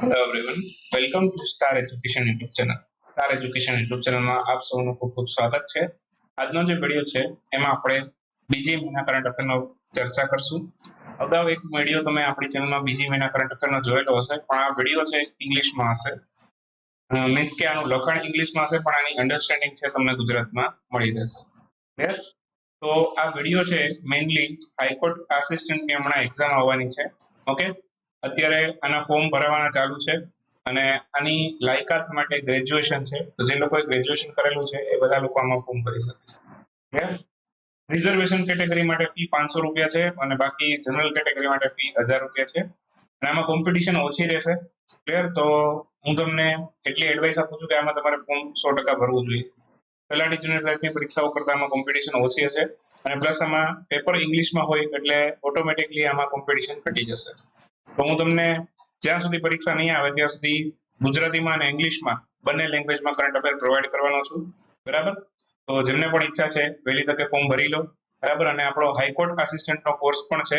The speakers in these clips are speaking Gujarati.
Hello everyone, welcome to star education YouTube channel. Star education YouTube ચેનલમાં આપ સૌનું ખૂબ ખૂબ સ્વાગત છે. આજનો જે વિડીયો છે એમાં આપણે બીજી મહિના કરંટ અફેરનો ચર્ચા કરશું. અગાઉ એક વિડીયો તમે આપણી ચેનલમાં બીજી મહિના કરંટ અફેરનો જોયેલો હશે, પણ આ વિડીયો છે ઇંગ્લિશમાં હશે. મીન્સ કે આનું લખાણ ઇંગ્લિશમાં હશે, પણ આની અન્ડરસ્ટેન્ડિંગ છે તમને ગુજરાતમાં મળી જશે. ક્લિયર? તો આ વિડીયો છે મેઇનલી હાઈકોર્ટ આસિસ્ટન્ટની હમણાં એક્ઝામ આવવાની છે. ઓકે, અત્યારે આના ફોર્મ ભરવાના ચાલુ છે અને આની લાયકાત માટે ગ્રેજ્યુએશન છે. તો જે લોકોએ ગ્રેજ્યુએશન કરેલું છે એ બધા લોકો આમાં ફોર્મ ભરી શકે છે. ક્લિયર? રિઝર્વેશન કેટેગરી માટે ફી 500 રૂપિયા છે અને બાકી જનરલ કેટેગરી માટે ફી 1000 રૂપિયા છે. અને આમાં કોમ્પિટિશન ઓછી રહેશે. ક્લિયર? તો હું તમને એટલી એડવાઇસ આપું છું કે આમાં તમારે ફોર્મ 100% ભરવું જોઈએ. તલાટી જુનિયર ક્લર્કની પરીક્ષાઓ કરતા આમાં કોમ્પિટિશન ઓછી હશે અને પ્લસ આમાં પેપર ઇંગ્લિશમાં હોય એટલે ઓટોમેટિકલી આમાં કોમ્પિટિશન ઘટી જશે. તો હું તમને જ્યાં સુધી પરીક્ષા નહીં આવે ત્યાં સુધી ગુજરાતીમાં અને ઇંગ્લિશમાં બંને લેંગ્વેજમાં કરંટ અફેર પ્રોવાઈડ કરવાનો છું. બરાબર? તો જેમને પણ ઈચ્છા છે વહેલી તકે ફોર્મ ભરી લો. બરાબર? અને આપણો હાઈકોર્ટ આસિસ્ટન્ટનો કોર્સ પણ છે,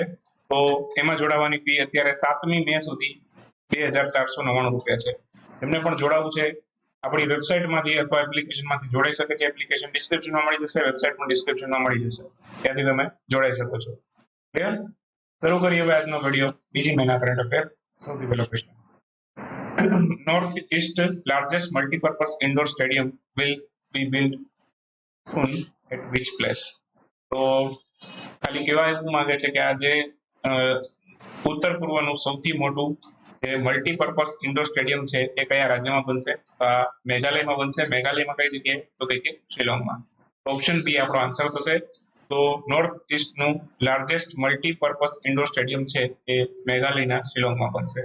તો એમાં જોડાવાની ફી અત્યારે 7મી મે સુધી 2499 રૂપિયા છે. જેમને પણ જોડાવું છે આપણી વેબસાઇટમાંથી અથવા એપ્લિકેશનમાંથી જોડાઈ શકે છે. એપ્લિકેશન ડિસ્ક્રિપ્શનમાં મળી જશે, વેબસાઇટ પણ ડિસ્ક્રિપ્શનમાં મળી જશે, ત્યાંથી તમે જોડાઈ શકો છો. ક્લિયર? શરૂ કરીએ હવે આજનો વિડીયો બીજી મહિના કરંટ અફેર. સૌથી પહેલો question, north east largest multipurpose indoor stadium will be build soon at which place? તો ખાલી કહેવા એવું માંગે છે કે આ જે ઉત્તર પૂર્વનું સૌથી મોટું જે મલ્ટીપર્પઝ ઇન્ડોર સ્ટેડિયમ છે એ કયા રાજ્યમાં બનશે? મેઘાલયમાં બનશે. મેઘાલયમાં કઈ જગ્યાએ? તો કે શિલોંગમાં. ઓપ્શન બી આપણો આન્સર થશે. તો નોર્થ ઇસ્ટનું લાર્જેસ્ટ મલ્ટીપર્પઝ ઇન્ડોર સ્ટેડિયમ છે એ મેઘાલયના શિલોંગમાં બનશે.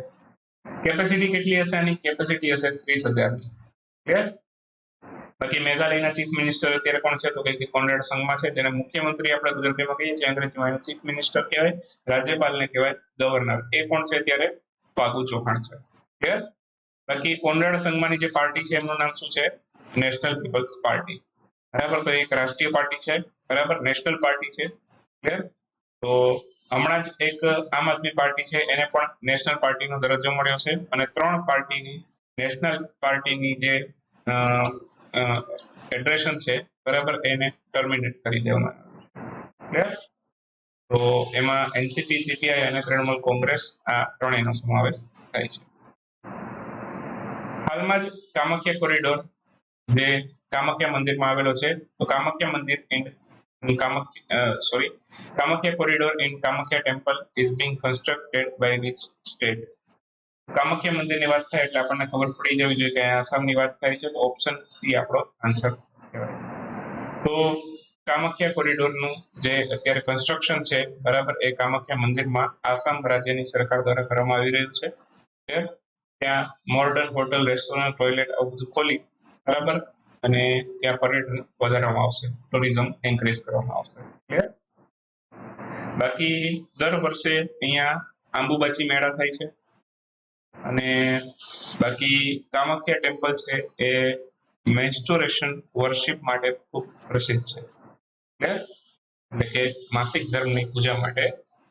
કેપેસિટી કેટલી હશે આની? કેપેસિટી હશે 30,000ની. ક્લિયર? બાકી મેઘાલયના ચીફ મિનિસ્ટર અત્યારે કોણ છે? તો કે કોનરાડ સંગમા છે, જેને મુખ્યમંત્રી આપણે ગુજરાતીમાં કહીએ છીએ, અંગ્રેજીમાં એને ચીફ મિનિસ્ટર કહેવાય, રાજ્યપાલને કહેવાય ગવર્નર. એ કોણ છે અત્યારે? ફાગુ ચૌહાણ છે. ક્લિયર? બાકી કોનરાડ સંગમાની જે પાર્ટી છે એમનું નામ શું છે? નેશનલ પીપલ્સ પાર્ટી. બરાબર? તો એક રાષ્ટ્રીય પાર્ટી છે. બરાબર? નેશનલ પાર્ટી છે. ક્લિયર? તો હમણાં જ એક આમ આદમી પાર્ટી છે એને પણ નેશનલ પાર્ટીનો દરજ્જો મળ્યો છે અને 3 પાર્ટીની નેશનલ પાર્ટીની જે ફેડરેશન છે, બરાબર, એને ટર્મિનેટ કરી દેવામાં આવ્યું છે. તો એમાં એનસીપી, સીપીઆઈ અને તૃણમૂલ કોંગ્રેસ આ ત્રણેયનો સમાવેશ થાય છે. હાલમાં જ કામાખ્યા કોરિડોર જે કામાખ્યા મંદિરમાં આવેલો છે, તો કામાખ્યા મંદિર Kamakhya corridor in Kamakhya temple is being constructed by which state? Kamakhya મંદિરની વાત થાય એટલે આપણને ખબર પડી જવી જોઈએ કે આસામની વાત થાય છે, તો ઓપ્શન સી આપણો આન્સર કહેવાય. તો કામાખ્યા કોરિડોરનું જે અત્યારે કન્સ્ટ્રક્શન છે, બરાબર, એ કામાખ્યા મંદિરમાં આસામ રાજ્યની સરકાર દ્વારા કરવામાં આવી રહ્યું છે. ત્યાં મોડર્ન હોટલ, રેસ્ટોરન્ટ, ટોયલેટ આવું બધું ખોલી, બરાબર, અને ત્યાં પર્યટન વધારવામાં આવશે, ટુરિઝમ એન્કરેજ કરવામાં આવશે. ક્લિયર? બાકી દર વર્ષે અહીંયા આંબુબાચી મેળા થાય છે અને બાકી કામાખ્યા ટેમ્પલ છે એ મેન્સ્ટોરેશન વર્શિપ માટે ખૂબ પ્રસિદ્ધ છે. ક્લિયર? એટલે કે માસિક ધર્મની પૂજા માટે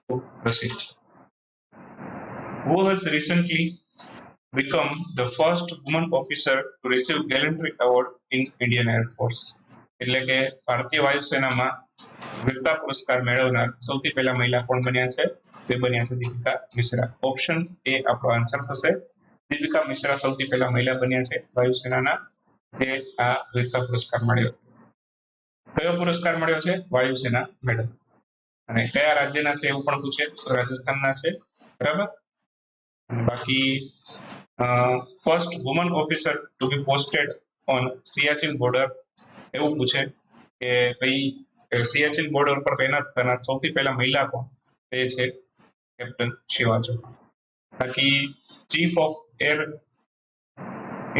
ખૂબ પ્રસિદ્ધ છે. Who has recently become the first woman officer to receive gallantry award in Indian Air Force? એટલે કે ભારતીય વાયુસેનામાં વીરતા પુરસ્કાર મેળવનાર સૌથી પહેલા મહિલા કોણ બન્યા છે? તે બન્યા છે દીપિકા મિશ્રા. ઓપ્શન એ આપણો આન્સર થશે. દીપિકા મિશ્રા સૌથી પહેલા મહિલા બન્યા છે વાયુસેનાના જે આ વીરતા પુરસ્કાર મળ્યો. કયો પુરસ્કાર મળ્યો છે? વાયુસેના મેડલ. અને કયા રાજ્યના છે એવું પણ પૂછે, તો રાજસ્થાનના છે. બરાબર? બાકી first woman officer to be posted on Siachen border એવું પૂછે કે ભાઈ સિયાચિન બોર્ડર પર તૈનાત થનાર સૌથી પહેલા મહિલા કોણ? એ છે કેપ્ટન શિવા ચૌહાણ. બાકી chief of air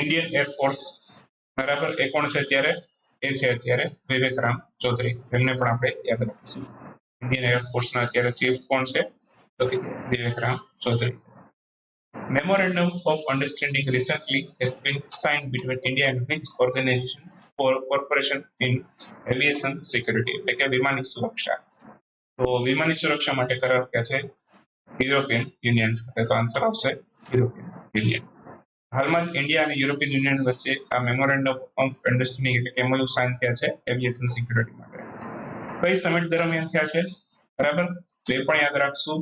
Indian air force, બરાબર, એ કોણ છે અત્યારે? એ છે અત્યારે વિવેક રામ ચૌધરી. એમને પણ આપણે યાદ રાખીશું. ઇન્ડિયન એરફોર્સના અત્યારે ચીફ કોણ છે? તો કે વિવેક Ram Chaudhary. Memorandum of Understanding recently has been signed between India and which organization for cooperation in aviation security? એટલે કે વિમાની સુરક્ષા. તો વિમાની સુરક્ષા માટે કરાર થયા છે યુરોપિયન યુનિયન સાથે. તો આન્સર આવશે યુરોપિયન યુનિયન. હાલમાં જ ઇન્ડિયા અને યુરોપિયન યુનિયન વચ્ચે આ મેમોરેન્ડમ ઓફ અન્ડરસ્ટેન્ડિંગ એટલે કે MOU સાઇન થયા છે એવિએશન સિક્યુરિટી માટે. કઈ સમિટ દરમિયાન થયા છે? બરાબર, તો એ પણ યાદ રાખશું.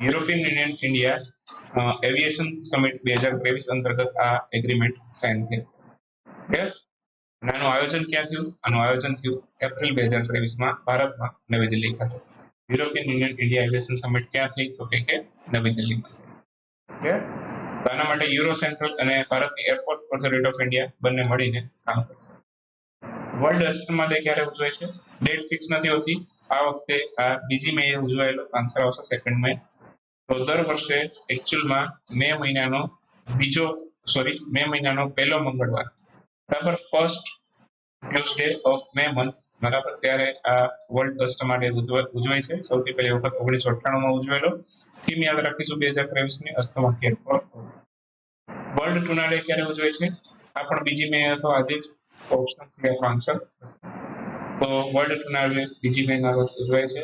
European union India aviation summit 2023 અંતર્ગત આ એગ્રીમેન્ટ સાઇન થઈ છે. આનું આયોજન ક્યાં થયું? આનું આયોજન થયું એપ્રિલ 2023 ભારતમાં નવી દિલ્હી ખાતે. European union India aviation summit ક્યાં થઈ? તો કે નવી દિલ્હીમાં થઈ. તો આના માટે યુરો સેન્ટ્રલ અને ભારતની એરપોર્ટ ઓથોરિટી ઓફ ઇન્ડિયા બંને મળીને કામ કરશે. વર્લ્ડ અસ્તમા ડે ક્યારે ઉજવાય છે? ડેટ ફિક્સ નથી હોતી. આ વખતે આ બીજી મે ઉજવાયેલો, આન્સર આવશે 2 મે. તો દર વર્ષે એકચ્યુઅલમાં મે મહિનાનો પહેલો મંગળવાર, બરાબર, first Tuesday of May month, બરાબર, ત્યારે આ વર્લ્ડ અસ્તમા ડે ઉજવાય છે. સૌથી પહેલી વખત 1998 ઉજવાયેલો. થીમ યાદ રાખીશું 2023 ની, અસ્તમા કેર ફોર. વર્લ્ડ ટુના ડે ક્યારે ઉજવાય છે? આ પણ બીજી મે હતો, આજે જ. તો ઓપ્શન સી આપણો આન્સર. તો વર્લ્ડ ટુના ડે બીજી મે ના રોજ ઉજવાય છે.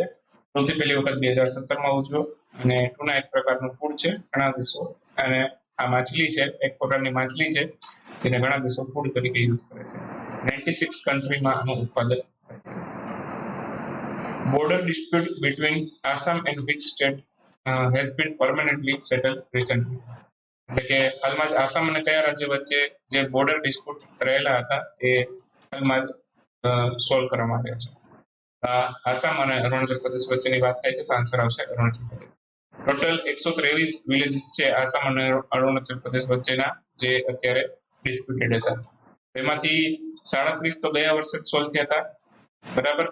સૌથી પહેલી વખત 2017 ઉજવ્યો. અને ટુના એક પ્રકારનું ફૂડ છે ઘણા દેશો, અને આ માછલી છે, એક પ્રકારની માછલી છે જેને ઘણા દેશો ફૂડ તરીકે યુઝ કરે છે. 96 કન્ટ્રીમાં આનું ઉત્પાદન થાય છે. Border dispute between Assam and which state has been permanently settled recently. એટલે કે હાલમાં જ આસામ અને કયા રાજ્ય વચ્ચે જે બોર્ડર ડિસ્પ્યુટ રહેલા હતા એ હાલમાં જ સોલ્વ કરવામાં આવ્યા છે. આસામ અને અરુણાચલ પ્રદેશ વચ્ચેની વાત થાય છે, તો આન્સર આવશે અરુણાચલ પ્રદેશ. ટોટલ 123 વિલેજીસ છે આસામ અને અરુણાચલ પ્રદેશ વચ્ચેના, જે અત્યારે ડિસ્પ્યુટેડ હતા. તેમાંથી 37 તો ગયા વર્ષે સોલ્વ થયા હતા, બરાબર,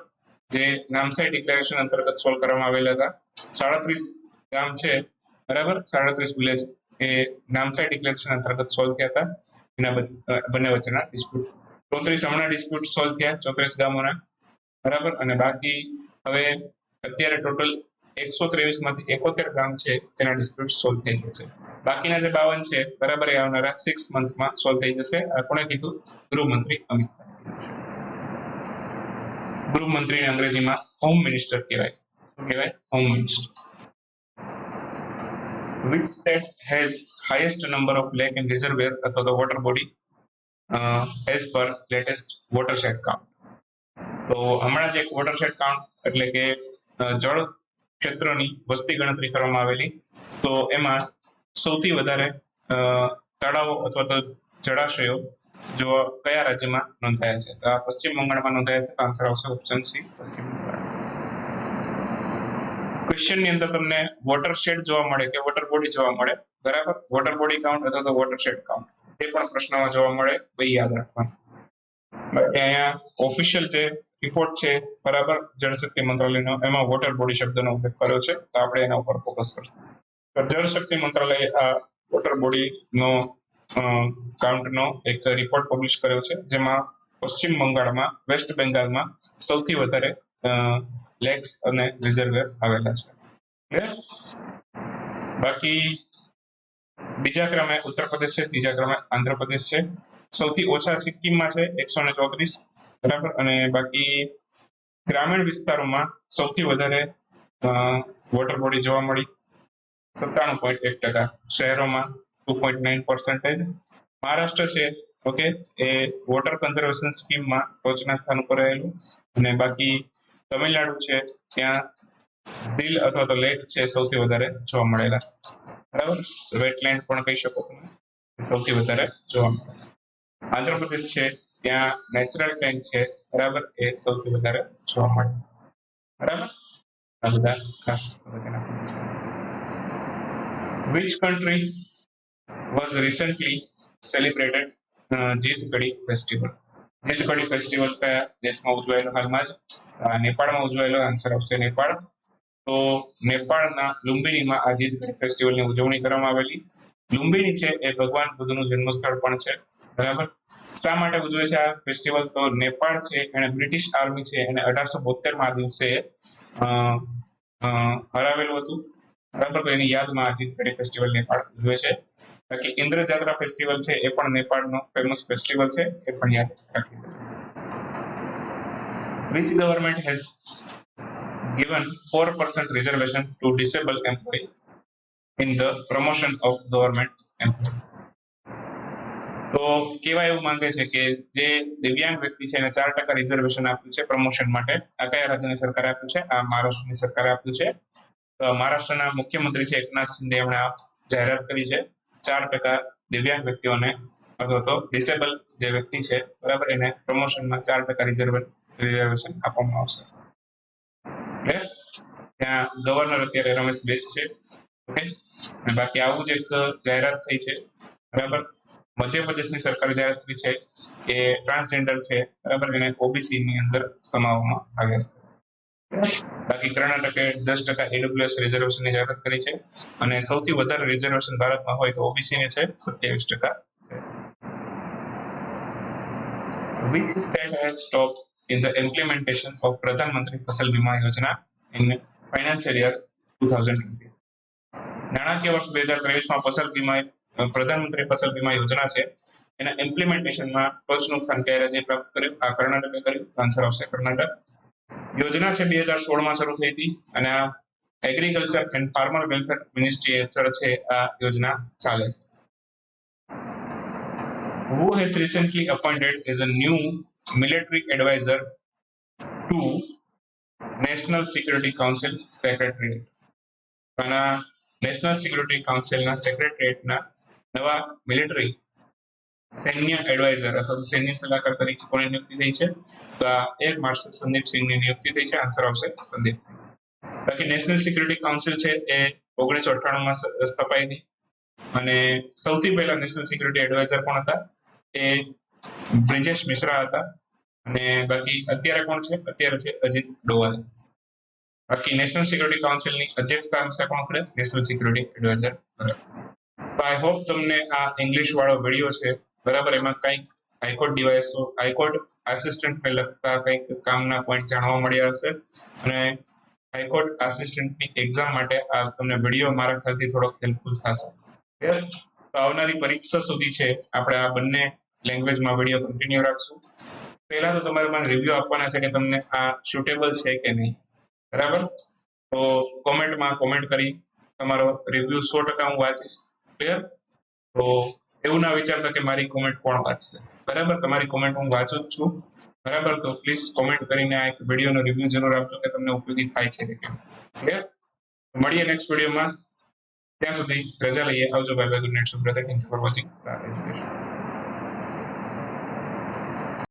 જે નામસાઈ ડિક્લેરેશન અંતર્ગત સોલ્વ કરવામાં આવેલા હતા. 37 ગામ છે, બરાબર, 37 વિલેજ એ નામસાઈ ડિક્લેરેશન અંતર્ગત સોલ્વ થયા હતા. એના બંને વચ્ચેના ડિસ્પ્યુટ. 34 હમણાં ડિસ્પ્યુટ સોલ્વ થયા 34 ગામોના, બરાબર, અને બાકી હવે અત્યારે ટોટલ 123 માંથી 71 ગામ છે જેના ડિસ્પ્યુટ સોલ્વ થઈ ગયા છે. બાકીના જે 52 છે, બરાબર, એ આવનારા 6 મંથમાં સોલ્વ થઈ જશે. કોણે કીધું? ગૃહમંત્રી અમિત શાહ. ગૃહમંત્રીને અંગ્રેજીમાં હોમ મિનિસ્ટર કહેવાય. શું કહેવાય? Home minister. Which state has highest number of lake and reservoir અથવા તો water body as per latest watershed count? તો હમણાં જ એક વોટરશેડ કાઉન્ટ એટલે કે જળ ક્ષેત્રની વસ્તી ગણતરી કરવામાં આવેલી. તો એમાં સૌથી વધારે તળાવો અથવા તો જળાશયો જો કયા રાજ્યમાં નોંધાયા છે? તો આ પશ્ચિમ બંગાળમાં નોંધાયા છે. તો આન્સર આવશે ઓપ્શન સી, પશ્ચિમ બંગાળ. ક્વેશ્ચનની અંદર તમને વોટરશેડ જોવા મળે કે વોટર બોડી જોવા મળે, બરાબર, વોટર બોડી કાઉન્ટ અથવા તો વોટરશેડ કાઉન્ટ, તે પણ પ્રશ્નમાં જોવા મળે, ભાઈ યાદ રાખવાનું. બાકી અહીંયા ઓફિશિયલ જે રિપોર્ટ છે, બરાબર, જળશક્તિ મંત્રાલયનો, એમાં વોટર બોડી શબ્દનો ઉપયોગ કર્યો છે, તો આપણે એના ઉપર ફોકસ કરશું. તો જળશક્તિ મંત્રાલયે આ વોટર બોડીનો કાઉન્ટનો એક રિપોર્ટ પબ્લિશ કર્યો છે, જેમાં પશ્ચિમ બંગાળમાં, વેસ્ટ બેંગાલમાં સૌથી વધારે લેક્સ અને રિઝર્વેર આવેલા છે. ક્લિયર? બાકી બીજા ક્રમે ઉત્તર પ્રદેશ છે, ત્રીજા ક્રમે આંધ્રપ્રદેશ છે, સૌથી ઓછા સિક્કિમમાં છે 134, બરાબર, અને બાકી ગ્રામીણ વિસ્તારોમાં સૌથી વધારે વોટર બોડી જોવા મળી 97.1%, શહેરોમાં 2.9%. મહારાષ્ટ્ર છે, ઓકે, એ વોટર કન્ઝર્વેશન સ્કીમમાં ટોચના સ્થાન ઉપર રહેલું, અને બાકી તમિલનાડુ છે, ત્યાં ઝીલ અથવા તો લેક્સ છે સૌથી વધારે જોવા મળેલા, બરાબર, વેટલેન્ડ પણ કહી શકો તમે, સૌથી વધારે જોવા મળેલા. આંધ્રપ્રદેશ છે, ત્યાં નેચરલ ટેન્ક છે, બરાબર, એ સૌથી વધારે જોવા મળે, બરાબર. આ બધા ખાસ અગત્યના પોઈન્ટ છે. Which country was recently celebrated જીતકડી ફેસ્ટિવલ? જીતકડી ફેસ્ટિવલ કયા દેશમાં ઉજવાયેલો? હાલમાં જ નેપાળમાં ઉજવાયેલો. આન્સર આવશે નેપાળ. તો નેપાળના લુંબિનીમાં આ જીતકડી ફેસ્ટિવલની ઉજવણી કરવામાં આવેલી. લુંબિની છે એ ભગવાન બુદ્ધનું જન્મસ્થળ પણ છે, બરાબર. શા માટે ઉજવે છે આ ફેસ્ટિવલ? તો નેપાળ છે એને બ્રિટિશ આર્મી છે એને 1872 આ દિવસે હરાવેલું હતું, બરાબર. તો એની યાદમાં આ જીતકડી ફેસ્ટિવલ નેપાળ ઉજવે છે. બાકી ઇન્દ્ર જાત્રા ફેસ્ટિવલ છે એ પણ નેપાળનો ફેમસ ફેસ્ટિવલ છે, એ પણ યાદ રાખી લેજો. Which government has given 4% reservation to disabled employee? in the promotion of government employee. તો કેવા એવું માંગે છે કે જે દિવ્યાંગ વ્યક્તિ છે એને 4% રિઝર્વેશન આપ્યું છે પ્રમોશન માટે. આ કયા રાજ્યની સરકારે આપ્યું છે? આ મહારાષ્ટ્રની સરકારે આપ્યું છે. તો મહારાષ્ટ્રના મુખ્યમંત્રી છે એકનાથ શિંદે એમણે આ જાહેરાત કરી છે. 4% દિવ્યાંગ વ્યક્તિઓને અથવા તો ડિસેબલ જે વ્યક્તિ છે બરાબર એને પ્રમોશનમાં 4% રિઝર્વેશન આપવામાં આવશે. ક્લિયર? ત્યાં ગવર્નર અત્યારે રમેશ બેસ છે. ઓકે, અને બાકી આવું જ એક જાહેરાત થઈ છે બરાબર. મધ્યપ્રદેશની સરકારે જાહેરાત કરી છે કે ટ્રાન્સજેન્ડર છે બરાબર એને ઓબીસી ની અંદર સમાવવામાં આવ્યા છે. બાકી કર્ણાટકે 10% AWS રિઝર્વેશનની જાહેરાત કરી છે અને સૌથી વધારે રિઝર્વેશન ભારતમાં હોય તો ઓબીસી ને છે 27% છે. Which state has stopped in the implementation of Pradhan Mantri Fasal Bima Yojana in financial year 2020? નાણાકીય વર્ષ 2023 માં પ્રધાનમંત્રી ફસલ બીમા યોજના છે એના ઇમ્પ્લિમેન્ટેશનમાં ટોચનું સ્થાન કયા રાજ્યે પ્રાપ્ત કર્યું? આ કર્ણાટકે કર્યું. આન્સર આવશે કર્ણાટક. યોજના છે 2016 માં શરૂ થઈ હતી અને આ agriculture and farmer welfare ministry હેઠળ છે આ યોજના ચાલે છે. Who has recently appointed as a new military advisor to National Security Council Secretariat? આના નેશનલ સિક્યુરિટી કાઉન્સિલના સેક્રેટરીએટના નવા મિલિટરી સૈન્ય એડવાઇઝર અથવા સૈન્ય સલાહકાર તરીકે કોની નિયુક્તિ થઈ છે? તો આ એર માર્શલ સંદીપ સિંહની નિયુક્તિ થઈ છે. આન્સર આવશે સંદીપ સિંહ. બાકી નેશનલ સિક્યુરિટી કાઉન્સિલ છે એ 1998 માં સ્થપાઈ હતી અને સૌથી પહેલા નેશનલ સિક્યુરિટી એડવાઇઝર કોણ હતા? એ બ્રિજેશ મિશ્રા હતા અને બાકી અત્યારે કોણ છે? અત્યારે છે અજીત ડોવાલ. બાકી નેશનલ સિક્યુરિટી કાઉન્સિલની અધ્યક્ષતા હંમેશા કોણ કરે? National security adviser. તો આઈ હોપ તમને આ ઇંગ્લિશ વાળો વિડીયો છે બરાબર એમાં કંઈક હાઈકોર્ટ ડિવાઇસો હાઈકોર્ટ આસિસ્ટન્ટને લગતા કંઈક કામના પોઈન્ટ જાણવા મળ્યા હશે અને હાઈકોર્ટ આસિસ્ટન્ટની એક્ઝામ માટે આ તમને વિડીયો મારા ખ્યાલથી થોડોક હેલ્પફુલ થશે. તો આવનારી પરીક્ષા સુધી છે આપણે આ બંને લેંગ્વેજમાં વિડીયો કન્ટિન્યુ રાખશું. પહેલા તો તમારે મને રિવ્યુ આપવાના છે કે તમને આ સુટેબલ છે કે નહીં બરાબર. તો કોમેન્ટમાં કોમેન્ટ કરી તમારો રિવ્યુ 100% હું વાંચીશ. ક્લિયર? તો એવું ના વિચારતા કે મારી કોમેન્ટ કોણ વાંચશે બરાબર. તમારી કોમેન્ટ હું વાંચું જ છું બરાબર. તો પ્લીઝ કોમેન્ટ કરીને આ એક વિડીયોનો રિવ્યુ જરૂર આપજો કે તમને ઉપયોગી થાય છે કે કેમ. ક્લિયર? મળીએ નેક્સ્ટ વિડીયોમાં. ત્યાં સુધી રજા લઈએ. આવજો. Bye bye. Good night. Thank you for watching star education.